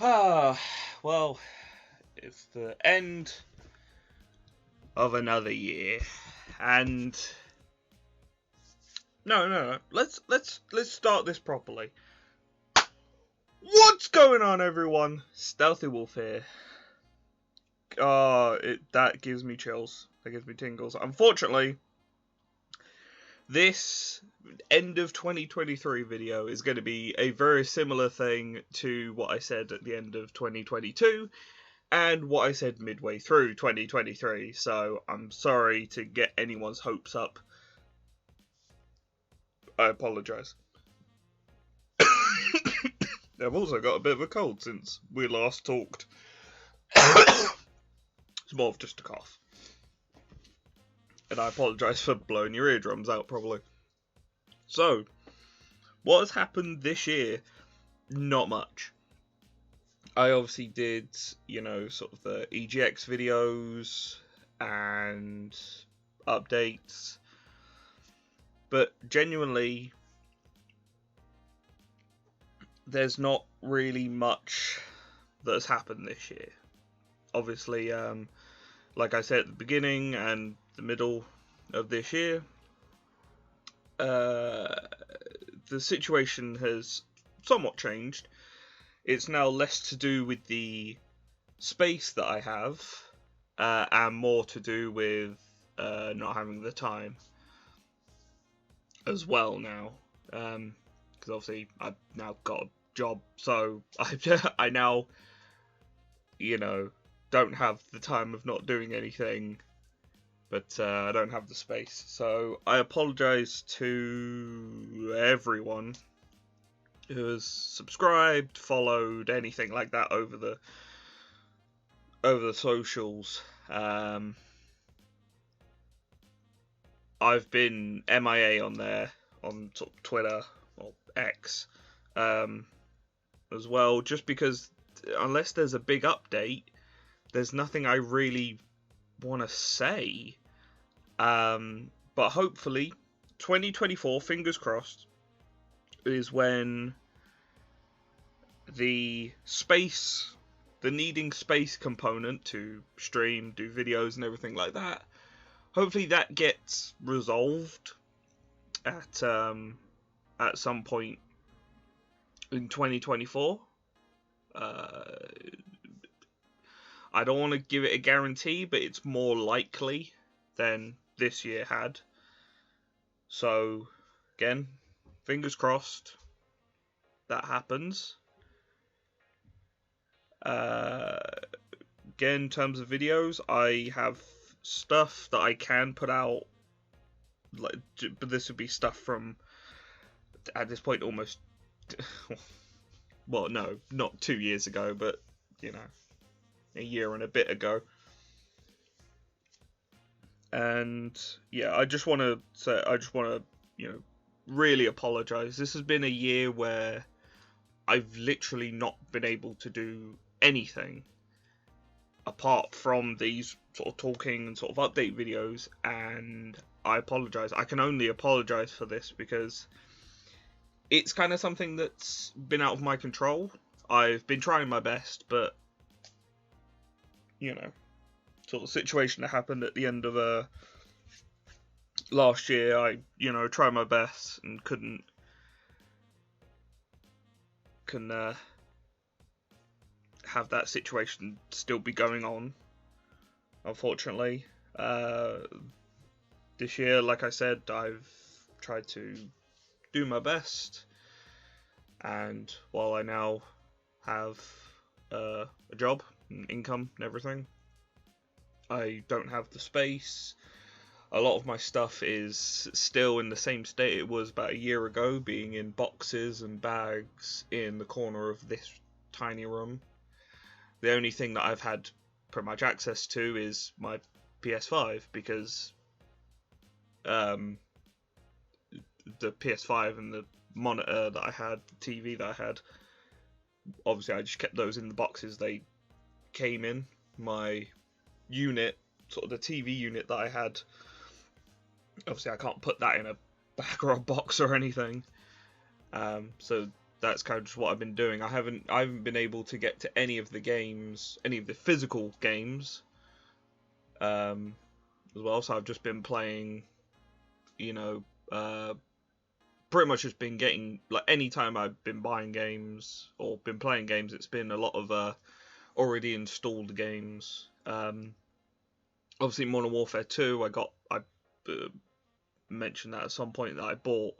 Ah, well, it's the end of another year, and no. Let's start this properly. What's going on, everyone? Stealthy Wolf here. That gives me chills. That gives me tingles. Unfortunately, this end of 2023 video is going to be a very similar thing to what I said at the end of 2022 and what I said midway through 2023, so I'm sorry to get anyone's hopes up. I apologise. I've also got a bit of a cold since we last talked. It's more of just a cough. And I apologise for blowing your eardrums out, probably. So, what has happened this year? Not much. I obviously did, sort of the EGX videos and updates. But genuinely, there's not really much that's happened this year. Obviously, like I said at the beginning and the middle of this year, the situation has somewhat changed. It's now less to do with the space that I have, and more to do with not having the time as well now. Because obviously I've now got a job, so I now, don't have the time of not doing anything, but I don't have the space. So I apologise to everyone who has subscribed, followed, anything like that over the socials. I've been MIA on there, on sort of Twitter or X, as well, just because unless there's a big update, there's nothing I really want to say. But hopefully 2024, fingers crossed, is when the needing space component to stream, do videos and everything like that, hopefully that gets resolved at some point in 2024. I don't want to give it a guarantee, but it's more likely than this year had. So, again, fingers crossed that happens. Again, in terms of videos, I have stuff that I can put out, but this would be stuff from, at this point, almost, well, no, not 2 years ago, but, a year and a bit ago. And, yeah, I just want to really apologise. This has been a year where I've literally not been able to do anything apart from these sort of talking and sort of update videos, and I apologise. I can only apologise for this because it's kind of something that's been out of my control. I've been trying my best, but sort of situation that happened at the end of last year, I tried my best and couldn't have that situation still be going on, unfortunately. This year, like I said, I've tried to do my best, and while I now have a job and income and everything, I don't have the space. A lot of my stuff is still in the same state it was about a year ago, being in boxes and bags in the corner of this tiny room. The only thing that I've had pretty much access to is my PS5, because the PS5 and the monitor that I had, the TV that I had, obviously I just kept those in the boxes they came in. My unit, sort of the TV unit that I had, obviously I can't put that in a bag or a box or anything, so that's kind of just what I've been doing. I haven't been able to get to any of the games, any of the physical games, as well. So I've just been playing, you know, pretty much just been getting, like, any time I've been buying games or been playing games, it's been a lot of already installed games. Obviously Modern Warfare 2, I mentioned that at some point that I bought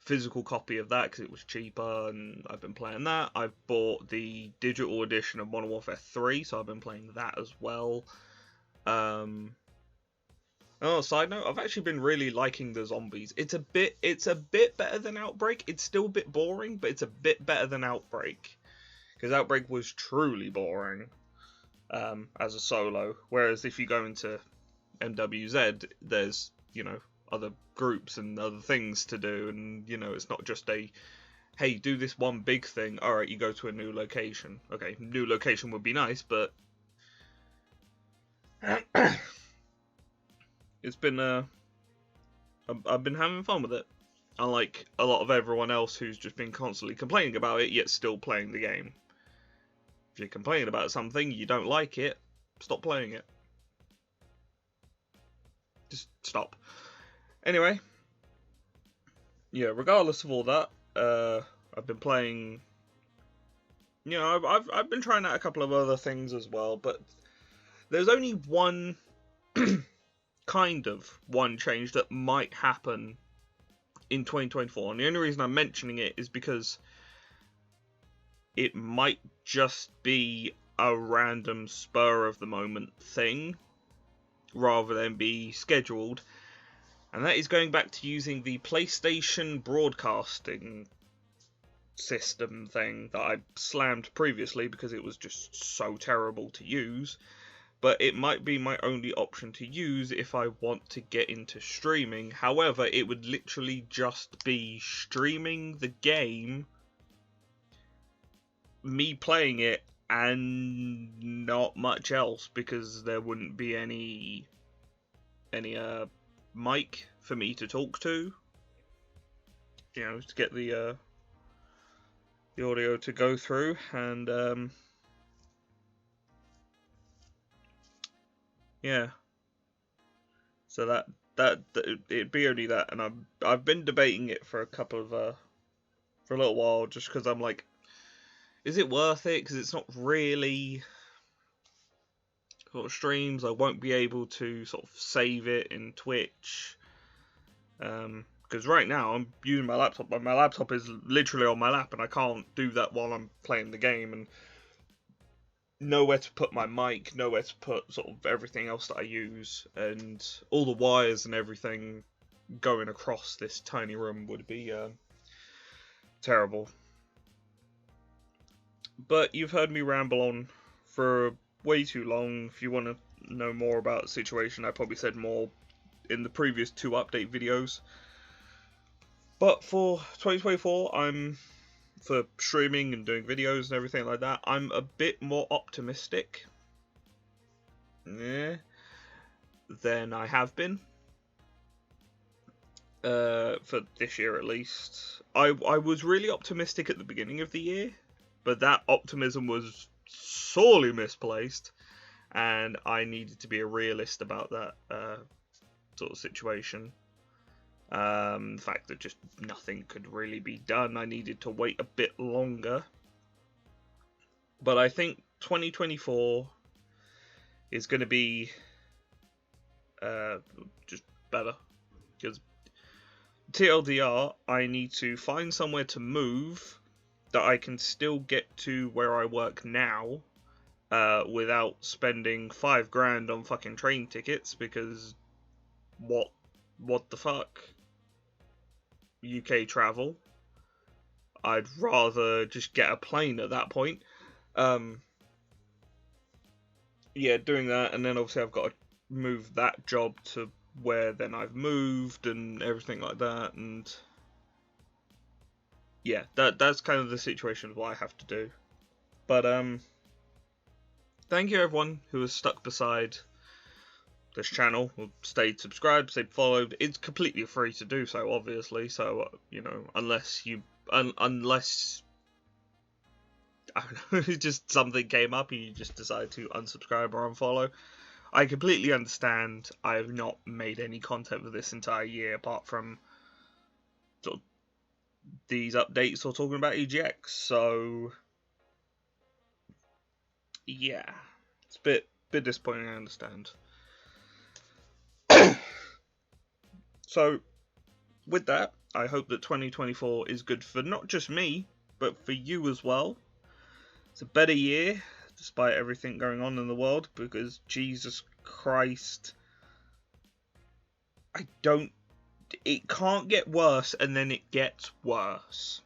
physical copy of that because it was cheaper, and I've been playing that. I've bought the digital edition of Modern Warfare 3, so I've been playing that as well. Oh, side note, I've actually been really liking the zombies. It's a bit better than Outbreak. It's still a bit boring, but it's a bit better than Outbreak, because Outbreak was truly boring as a solo. Whereas if you go into MWZ, there's, you know, other groups and other things to do, and, you know, it's not just a, hey, do this one big thing. All right, you go to a new location. Okay, new location would be nice, but it's been I've been having fun with it, unlike a lot of everyone else who's just been constantly complaining about it yet still playing the game. If you're complaining about something, you don't like it, stop playing it. Just stop. Anyway, yeah, regardless of all that, I've been playing, you know, I've been trying out a couple of other things as well, but there's only one kind of one change that might happen in 2024, and the only reason I'm mentioning it is because it might just be a random spur of the moment thing rather than be scheduled, and that is going back to using the PlayStation broadcasting system thing that I slammed previously because it was just so terrible to use. But it might be my only option to use if I want to get into streaming. However, it would literally just be streaming the game, me playing it, and not much else, because there wouldn't be any mic for me to talk to, you know, to get the audio to go through, and yeah. So that it'd be only that, and I've been debating it for a little while, just because I'm like, is it worth it? Because it's not really sort of streams. I won't be able to sort of save it in Twitch, because right now I'm using my laptop, but my laptop is literally on my lap, and I can't do that while I'm playing the game, and nowhere to put my mic, nowhere to put sort of everything else that I use, and all the wires and everything going across this tiny room would be terrible. But you've heard me ramble on for way too long. If you want to know more about the situation, I probably said more in the previous 2 update videos. But for 2024, for streaming and doing videos and everything like that, I'm a bit more optimistic than I have been, for this year at least. I was really optimistic at the beginning of the year, but that optimism was sorely misplaced, and I needed to be a realist about that sort of situation. The fact that just nothing could really be done. I needed to wait a bit longer. But I think 2024 is going to be just better. Because TLDR, I need to find somewhere to move that I can still get to where I work now without spending $5,000 on fucking train tickets, because what the fuck? UK travel. I'd rather just get a plane at that point. Yeah, doing that, and then obviously I've got to move that job to where then I've moved and everything like that, and yeah, that's kind of the situation of what I have to do. But thank you everyone who has stuck beside this channel, or stayed subscribed, stayed followed. It's completely free to do so, obviously, so you know, unless I don't know, just something came up and you just decided to unsubscribe or unfollow. I completely understand. I have not made any content for this entire year apart from sort of these updates or talking about EGX, so yeah, it's a bit disappointing, I understand. So with that, I hope that 2024 is good for not just me, but for you as well. It's a better year, despite everything going on in the world, because Jesus Christ, it can't get worse, and then it gets worse.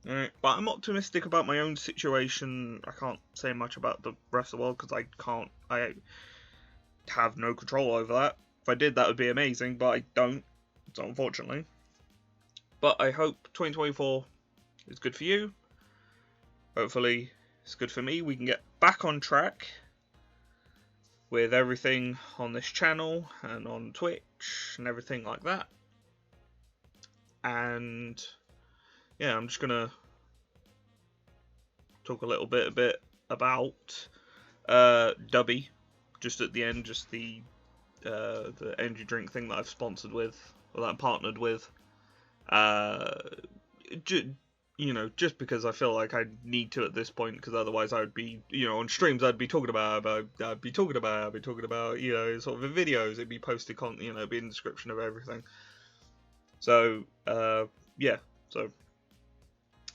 Right, but I'm optimistic about my own situation. I can't say much about the rest of the world because I have no control over that. If I did, that would be amazing, but I don't, so unfortunately. But I hope 2024 is good for you. Hopefully it's good for me. We can get back on track with everything on this channel and on Twitch and everything like that. And yeah, I'm just gonna talk a little bit about Dubby just at the end, just the energy drink thing that I've sponsored with, or that I'm partnered with. Just because I feel like I need to at this point, because otherwise I would be, on streams I'd be talking about, sort of in videos, it'd be posted content, it'd be in the description of everything. So, yeah, so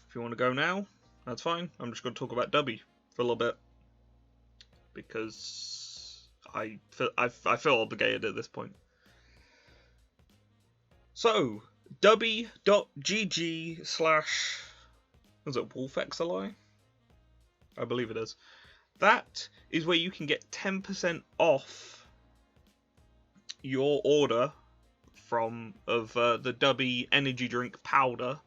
if you want to go now, that's fine. I'm just going to talk about Dubby for a little bit, because I feel obligated at this point. So, Dubby.gg/ is it WolfXLI? I believe it is. That is where you can get 10% off your order of the Dubby energy drink powder.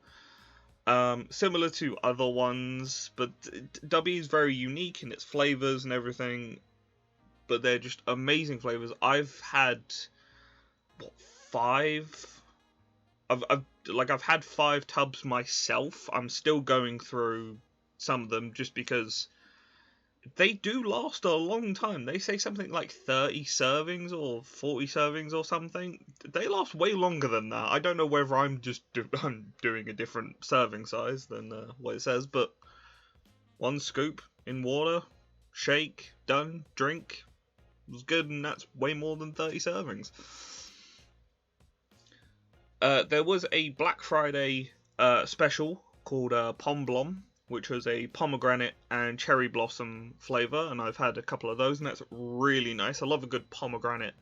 Similar to other ones, but Dubby is very unique in its flavors and everything. But they're just amazing flavors. I've had five. I've had 5 tubs myself. I'm still going through some of them just because they do last a long time. They say something like 30 servings or 40 servings or something. They last way longer than that. I don't know whether I'm just I'm doing a different serving size than what it says, but 1 scoop in water, shake, done, drink. It was good, and that's way more than 30 servings. There was a Black Friday special called Pom Blom, which was a pomegranate and cherry blossom flavour, and I've had a couple of those, and that's really nice. I love a good pomegranate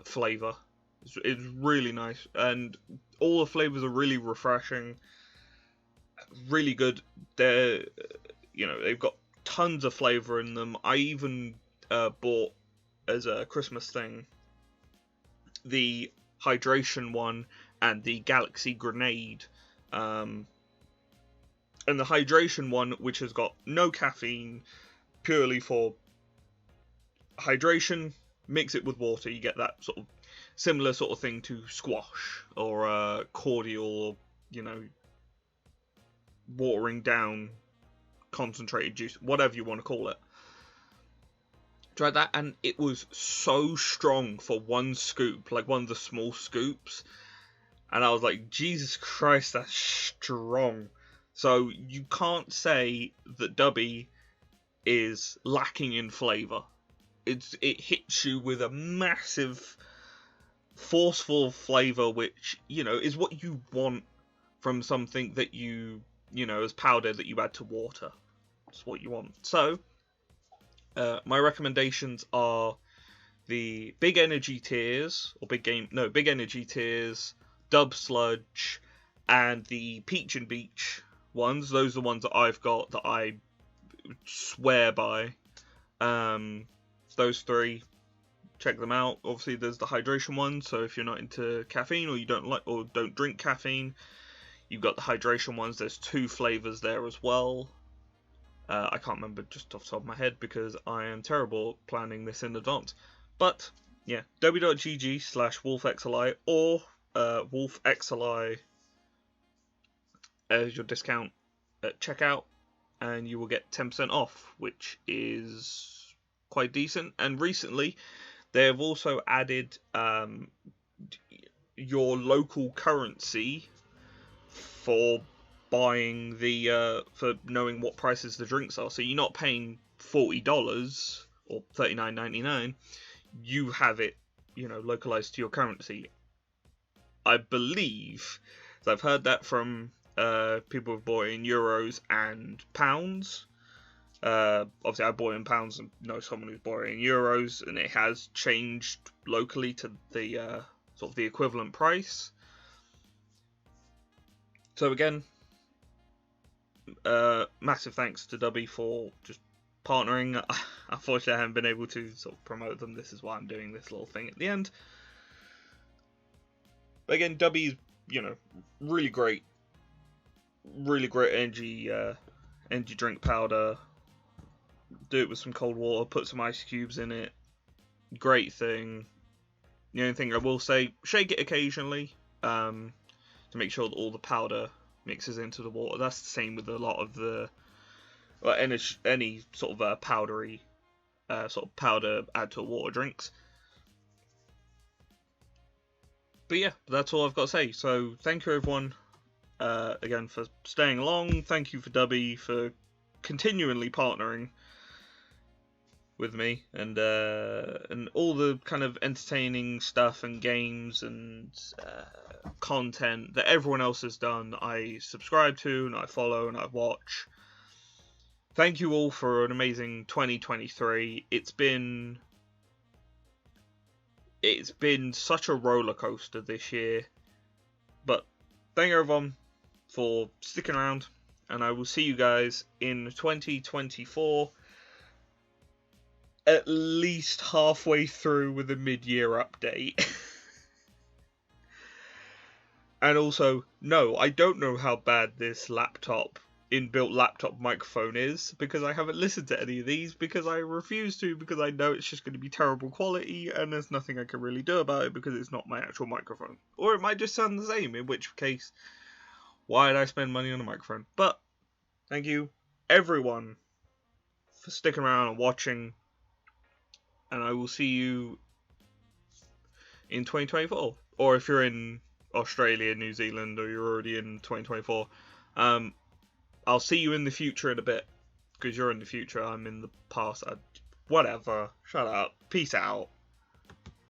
flavour. It's really nice, and all the flavours are really refreshing, really good. They've got tons of flavour in them. I even bought, as a Christmas thing, the hydration one and the Galaxy Grenade. And the hydration one, which has got no caffeine, purely for hydration, mix it with water, you get that sort of similar sort of thing to squash or cordial, or watering down concentrated juice, whatever you want to call it. Tried that, and it was so strong for 1 scoop, like one of the small scoops, and I was like, Jesus Christ, that's strong. So you can't say that Dubby is lacking in flavour. It hits you with a massive, forceful flavour, which, is what you want from something that as powder that you add to water. It's what you want. So, my recommendations are the Big Energy Tears, Big Energy Tears, Dub Sludge, and the Peach and Beach ones. Those are the ones that I've got that I swear by. Those 3, check them out. Obviously, there's the hydration one, so if you're not into caffeine or you don't drink caffeine, you've got the hydration ones. There's 2 flavors there as well. I can't remember just off the top of my head because I am terrible at planning this in advance. But yeah, www.gg/WolfXLI or WolfXLI as your discount at checkout, and you will get 10% off, which is quite decent. And recently, they have also added your local currency for buying for knowing what prices the drinks are. So you're not paying $40 or $39.99. You have it, localized to your currency. I believe, so I've heard that from people who've bought in euros and pounds. Obviously, I bought in pounds and know someone who's bought in euros, and it has changed locally to the sort of the equivalent price. So again, massive thanks to Dubby for just partnering. Unfortunately, I haven't been able to sort of promote them. This is why I'm doing this little thing at the end. But again, Dubby's, really great energy drink powder. Do it with some cold water, put some ice cubes in it. Great thing. The only thing I will say, shake it occasionally to make sure that all the powder mixes into the water. That's the same with a lot of the any sort of powdery sort of powder add to water drinks. But yeah, that's all I've got to say. So thank you everyone again for staying along. Thank you for Dubby for continually partnering with me and all the kind of entertaining stuff and games and content that everyone else has done. I subscribe to and I follow and I watch. Thank you all for an amazing 2023. It's been such a roller coaster this year, but thank you everyone for sticking around, and I will see you guys in 2024, at least halfway through with a mid-year update. And also, no, I don't know how bad this inbuilt laptop microphone is, because I haven't listened to any of these, because I refuse to, because I know it's just going to be terrible quality, and there's nothing I can really do about it, because it's not my actual microphone. Or it might just sound the same, in which case, why did I spend money on a microphone? But, thank you, everyone, for sticking around and watching, and I will see you in 2024. Or if you're in Australia, New Zealand, or you're already in 2024, I'll see you in the future in a bit, because you're in the future, I'm in the past. Whatever, shut up, peace out.